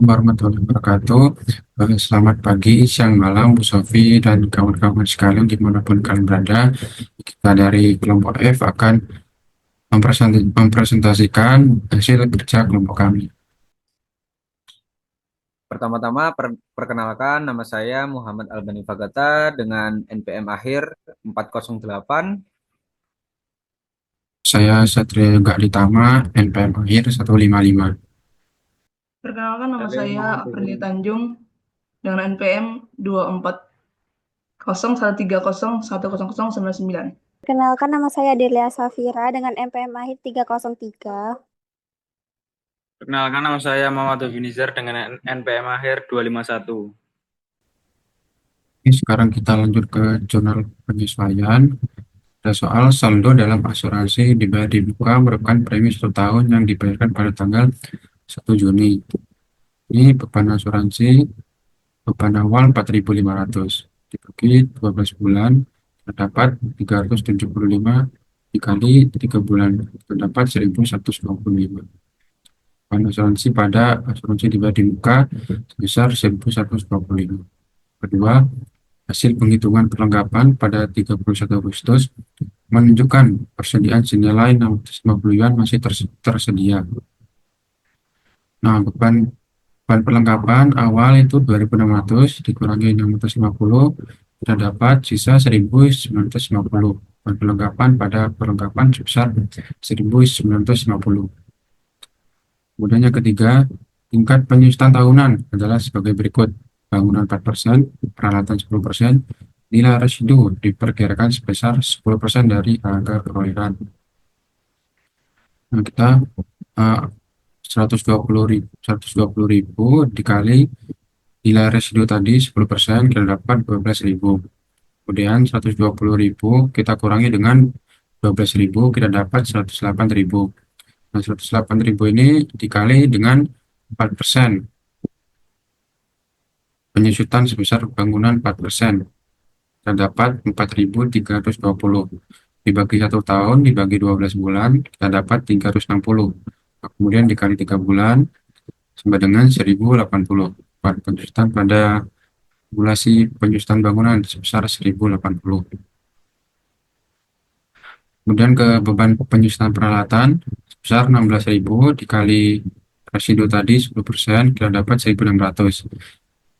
Warahmatullahi wabarakatuh. Selamat pagi, siang, malam, Bu Sofi dan kawan-kawan sekalian dimanapun kalian berada. Kita dari kelompok F akan mempresentasikan hasil kerja kelompok kami. Pertama-tama perkenalkan nama saya Muhammad Albani Fagata dengan NPM akhir 408. Saya Satria Yoga Ditama, NPM akhir 155. Perkenalkan nama saya Aprili Tanjung dengan NPM 24013010019. Kenalkan nama saya Delia Safira dengan NPM akhir 303. Perkenalkan nama saya Muhammad Nizar dengan NPM akhir 251. Oke, sekarang kita lanjut ke jurnal penyesuaian. Ada soal saldo dalam asuransi dibayar di muka merupakan premi 1 tahun yang dibayarkan pada tanggal 1 Juni. Ini beban asuransi, beban awal 4.500 dibagi 12 bulan, terdapat 375 dikali 3 bulan, terdapat 1.125. Beban asuransi pada asuransi dibayar di muka sebesar 1.125. Kedua, hasil penghitungan perlengkapan pada 31 Agustus menunjukkan persediaan senilai 650 yuan masih tersedia. Nah, beban perlengkapan awal itu 2.600 dikurangi 650, kita dapat sisa 1.950. Beban perlengkapan pada perlengkapan sebesar 1.950. Kemudian yang ketiga, tingkat penyusutan tahunan adalah sebagai berikut. Bangunan 4%, peralatan 10%, nilai residu diperkirakan sebesar 10% dari harga perolehan. Nah, kita 120.000 dikali nilai residu tadi 10%, kita dapat 12.000. Kemudian 120.000 kita kurangi dengan 12.000, kita dapat 108.000. Nah, 108.000 ini dikali dengan 4%. Penyusutan sebesar bangunan 4%. Kita dapat 4.320. Dibagi 1 tahun, dibagi 12 bulan, kita dapat 360. Nah, kemudian dikali 3 bulan, sama dengan 1.080. Penyusutan pada simulasi penyusutan bangunan sebesar 1.080. Kemudian ke beban penyusutan peralatan sebesar 16.000 dikali residu tadi 10%, kita dapat 1.600.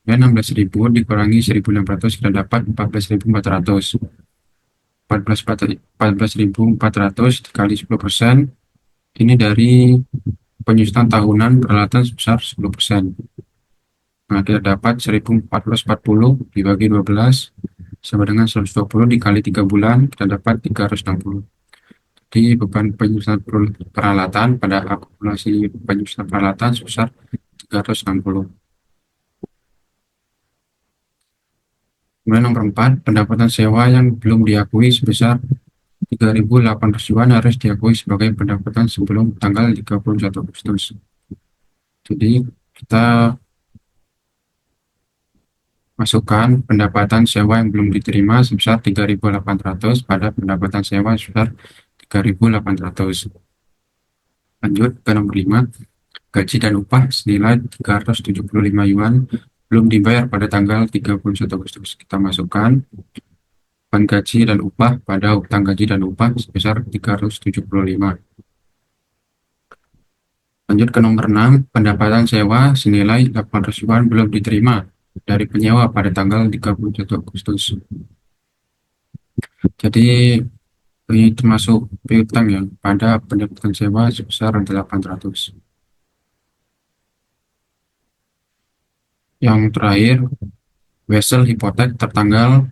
Dan 16.000 dikurangi 1.600, kita dapat 14.400. 14.400 dikali 10%, ini dari penyusutan tahunan peralatan sebesar 10%. Nah, kita dapat 1.440 dibagi 12 sama dengan 120 dikali 3 bulan, kita dapat 360. Jadi beban penyusutan peralatan pada akumulasi penyusutan peralatan sebesar 360. Kemudian nomor 4, pendapatan sewa yang belum diakui sebesar 3.800 yuan harus diakui sebagai pendapatan sebelum tanggal 31 Agustus. Jadi kita masukkan pendapatan sewa yang belum diterima sebesar 3.800 pada pendapatan sewa sebesar 3.800. Lanjut ke nomor 5, gaji dan upah senilai 375 yuan belum dibayar pada tanggal 31 Agustus. Kita masukkan beban gaji dan upah pada utang gaji dan upah sebesar 375. Lanjut ke nomor 6, pendapatan sewa senilai 800 yuan belum diterima dari penyewa pada tanggal 31 Agustus. Jadi ini termasuk piutang ya pada pendapatan sewa sebesar 800. Yang terakhir, wesel hipotek tertanggal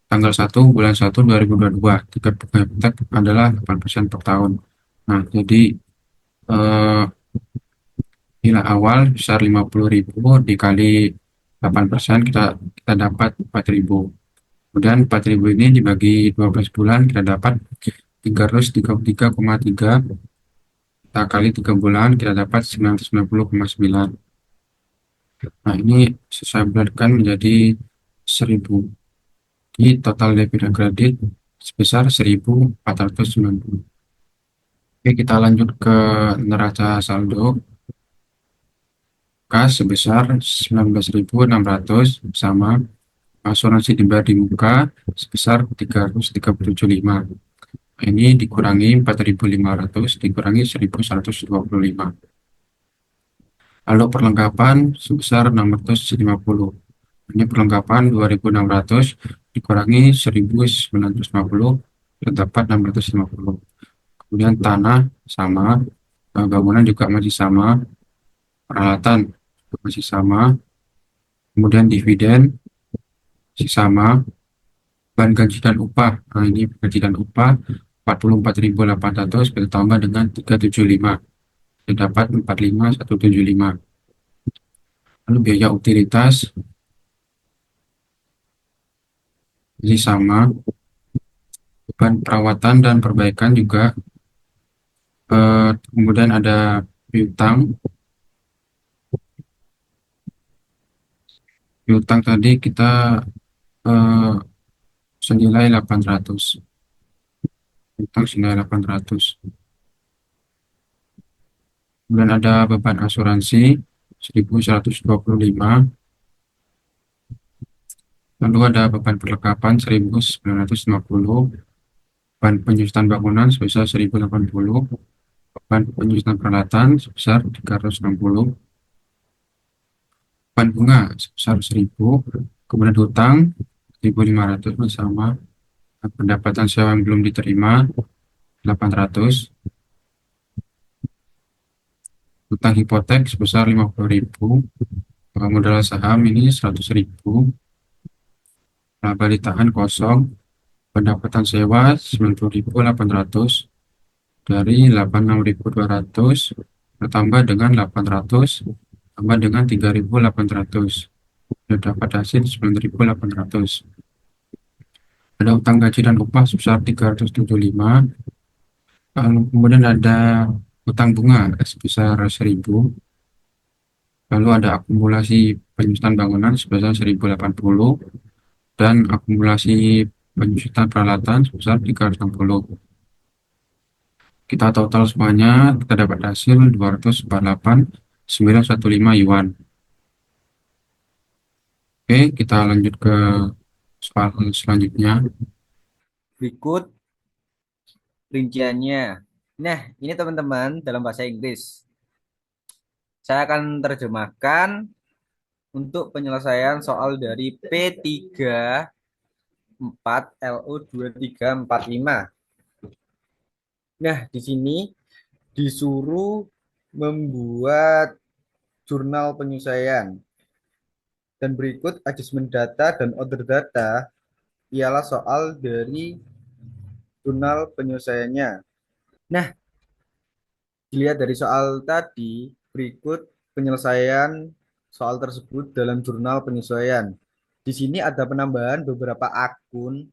tanggal 1 bulan 1 2022. Tingkat bunga hipotek adalah 8% per tahun. Nah, jadi nilai awal besar 50.000 dikali 8%, kita dapat 4.000. Kemudian 4.000 ini dibagi 12 bulan, kita dapat 333,3. Kita kali 3 bulan, kita dapat 990,9. Nah, ini saya bulatkan menjadi 1.000. Di total debit dan kredit sebesar 1.490. Oke, kita lanjut ke neraca saldo. kas sebesar 19.600 sama asuransi dibayar di muka sebesar 337,5. Ini dikurangi 4.500 dikurangi 1.125. Lalu perlengkapan sebesar 650. Ini perlengkapan 2.600 dikurangi 1.950 terdapat 650. Kemudian tanah sama, bangunan juga masih sama, peralatan juga masih sama, kemudian dividen masih sama, bahan gaji dan upah. Nah, ini gaji dan upah 44.800 bertambah dengan 375 terdapat 45.175. Lalu biaya utilitas masih sama, beban perawatan dan perbaikan juga. Kemudian ada piutang. Piutang tadi kita eh, senilai 800. Piutang senilai 800. Kemudian ada beban asuransi 1.125. Lalu ada beban perlengkapan 1.950. Beban penyusutan bangunan sebesar 1.080. Beban penyusutan peralatan sebesar 360. Beban bunga sebesar 1.000. Kemudian hutang 1.500 bersama pendapatan sewa yang belum diterima 800. Hutang hipotek sebesar 50.000. Modal saham ini 100.000. Laba ditahan kosong. Pendapatan sewa 90.800 dari 86.200 bertambah dengan 800 tambah dengan 3.800. Dapat hasil 9.800. Ada utang gaji dan upah sebesar 375. Lalu kemudian ada utang bunga sebesar 1.000. Lalu ada akumulasi penyusutan bangunan sebesar 1.080 dan akumulasi penyusutan peralatan sebesar 360. Kita total semuanya, kita dapat hasil 248.915 yuan. Oke, kita lanjut ke soal selanjutnya. Berikut rinciannya. Nah, ini teman-teman dalam bahasa Inggris. Saya akan terjemahkan untuk penyelesaian soal dari P34 LU 2345. Nah, di sini disuruh membuat jurnal penyesuaian. Dan berikut adjustment data dan order data ialah soal dari jurnal penyesuaiannya. Nah, dilihat dari soal tadi, berikut penyelesaian soal tersebut dalam jurnal penyesuaian. Di sini ada penambahan beberapa akun,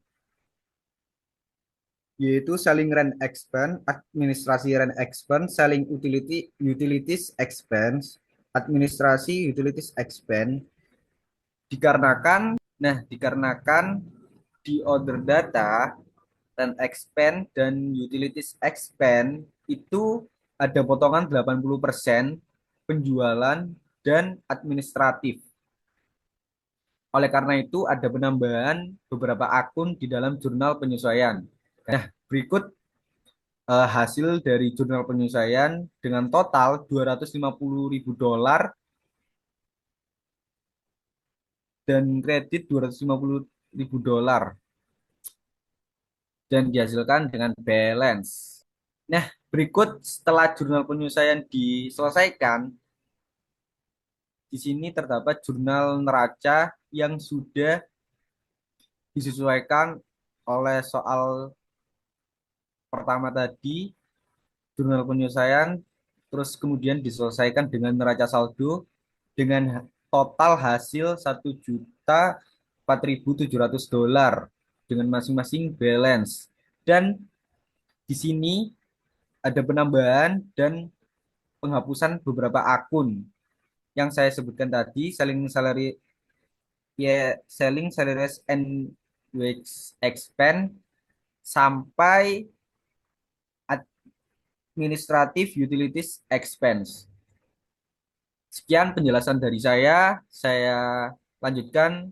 yaitu selling rent expense, administrasi rent expense, selling utilities expense, administrasi utilities expense. Dikarenakan di order data rent expense dan utilities expense itu ada potongan 80% penjualan dan administratif. Oleh karena itu ada penambahan beberapa akun di dalam jurnal penyesuaian. Nah, berikut hasil dari jurnal penyesuaian dengan total $250.000 dan kredit $250.000 dan dihasilkan dengan balance. Nah, berikut setelah jurnal penyesuaian diselesaikan, di sini terdapat jurnal neraca yang sudah disesuaikan oleh soal pertama tadi, jurnal penyesuaian, terus kemudian diselesaikan dengan neraca saldo dengan total hasil $1.004.700 dengan masing-masing balance. Dan di sini ada penambahan dan penghapusan beberapa akun yang saya sebutkan tadi, selling salaries and wage expense sampai administrative utilities expense. Sekian penjelasan dari saya. Saya lanjutkan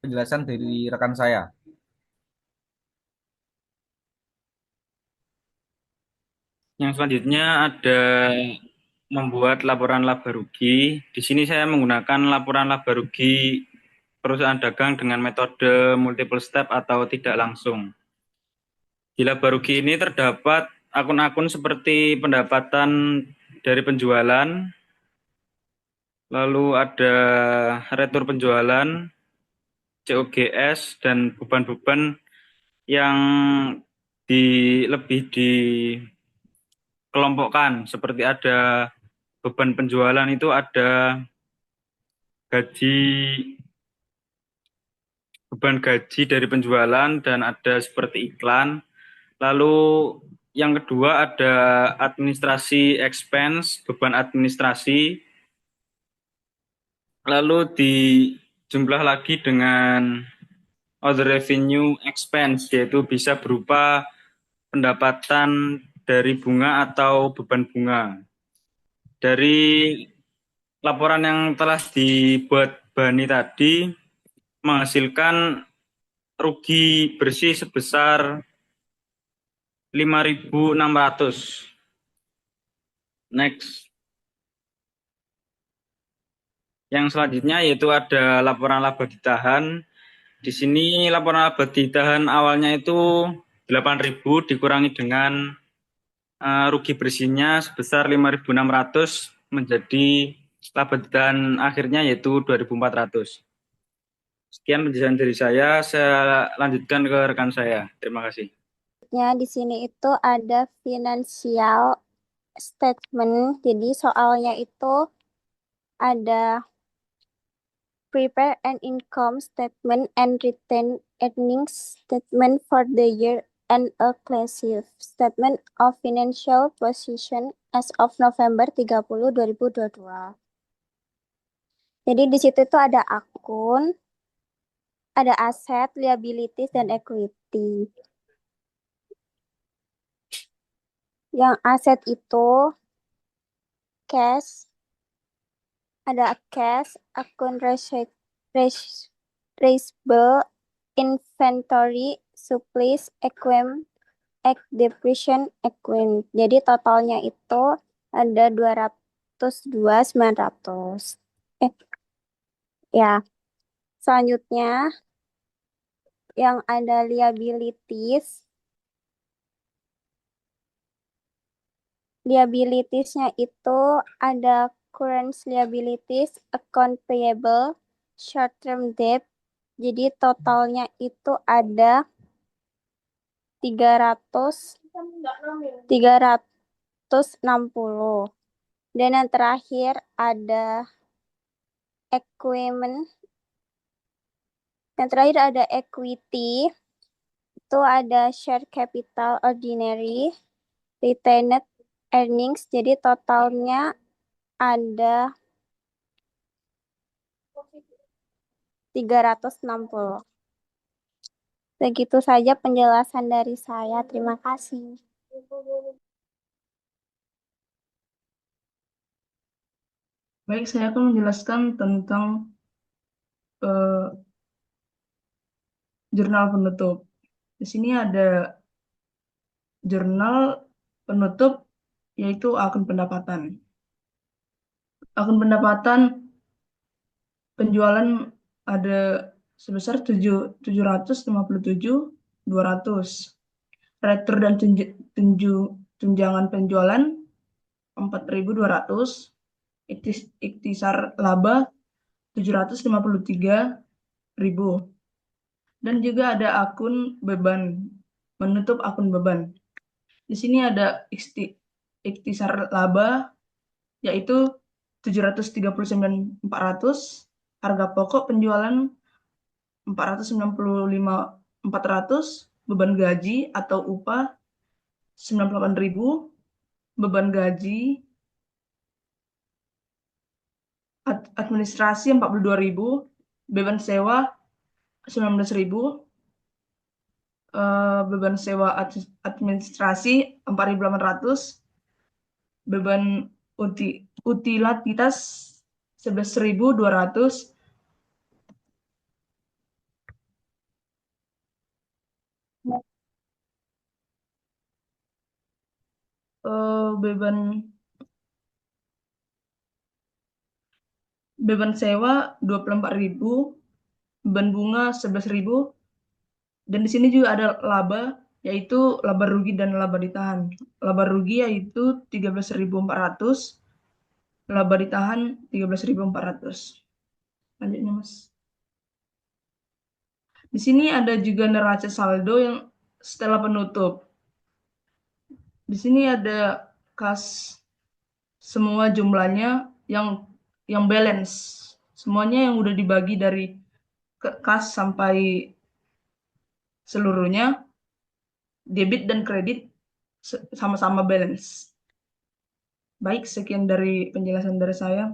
penjelasan dari rekan saya. Yang selanjutnya ada membuat laporan laba rugi. Di sini saya menggunakan laporan laba rugi perusahaan dagang dengan metode multiple step atau tidak langsung. Di laba rugi ini terdapat akun-akun seperti pendapatan dari penjualan, lalu ada retur penjualan, COGS, dan beban-beban yang lebih dikelompokkan. Seperti ada beban penjualan itu ada gaji, beban gaji dari penjualan, dan ada seperti iklan. Lalu yang kedua ada administrasi expense, beban administrasi. Lalu dijumlah lagi dengan other revenue expense, yaitu bisa berupa pendapatan dari bunga atau beban bunga. Dari laporan yang telah dibuat Bani tadi menghasilkan rugi bersih sebesar 5.600. Next. Yang selanjutnya yaitu ada laporan laba ditahan. Di sini laporan laba ditahan awalnya itu 8.000 dikurangi dengan rugi bersihnya sebesar 5.600 menjadi laba ditahan akhirnya yaitu 2.400. Sekian penjelasan dari saya lanjutkan ke rekan saya. Terima kasih. Di sini itu ada financial statement. Jadi soalnya itu ada prepare an income statement and retain earnings statement for the year and a clear statement of financial position as of November 30, 2022. Jadi di situ tuh ada akun, ada aset, liabilities, dan equity. Yang aset itu cash, ada cash, akun receivable, inventory, supplies, equipment, depreciation, equipment. Jadi totalnya itu ada 202.900. Ya. Selanjutnya yang ada liabilities. Liabilitiesnya itu ada current liabilities, account payable, short-term debt. Jadi totalnya itu ada 360. Dan yang terakhir ada equipment. Yang terakhir ada equity. Itu ada share capital ordinary, retained earnings. Jadi totalnya ada 360. Begitu saja penjelasan dari saya. Terima kasih. Baik, saya akan menjelaskan tentang jurnal penutup. Di sini ada jurnal penutup, yaitu akun pendapatan. Akun pendapatan penjualan ada sebesar 757.200. Retur dan tunjangan penjualan 4.200. Iktisar laba 753.000. Dan juga ada akun beban, menutup akun beban. Di sini ada iktisar laba yaitu 739.400, harga pokok penjualan 495.400, beban gaji atau upah 98.000, beban gaji administrasi 42.000, beban sewa 19.000, beban sewa administrasi 4.800, beban utilititas 11.200. Beban sewa 24.000, beban bunga 11.000, dan di sini juga ada laba, yaitu laba rugi dan laba ditahan. Laba rugi yaitu 13.400, laba ditahan 13.400. Lanjutnya, Mas. Di sini ada juga neraca saldo yang setelah penutup. Di sini ada kas semua jumlahnya yang balance. Semuanya yang udah dibagi dari kas sampai seluruhnya, debit dan kredit sama-sama balance. Baik, sekian dari penjelasan dari saya.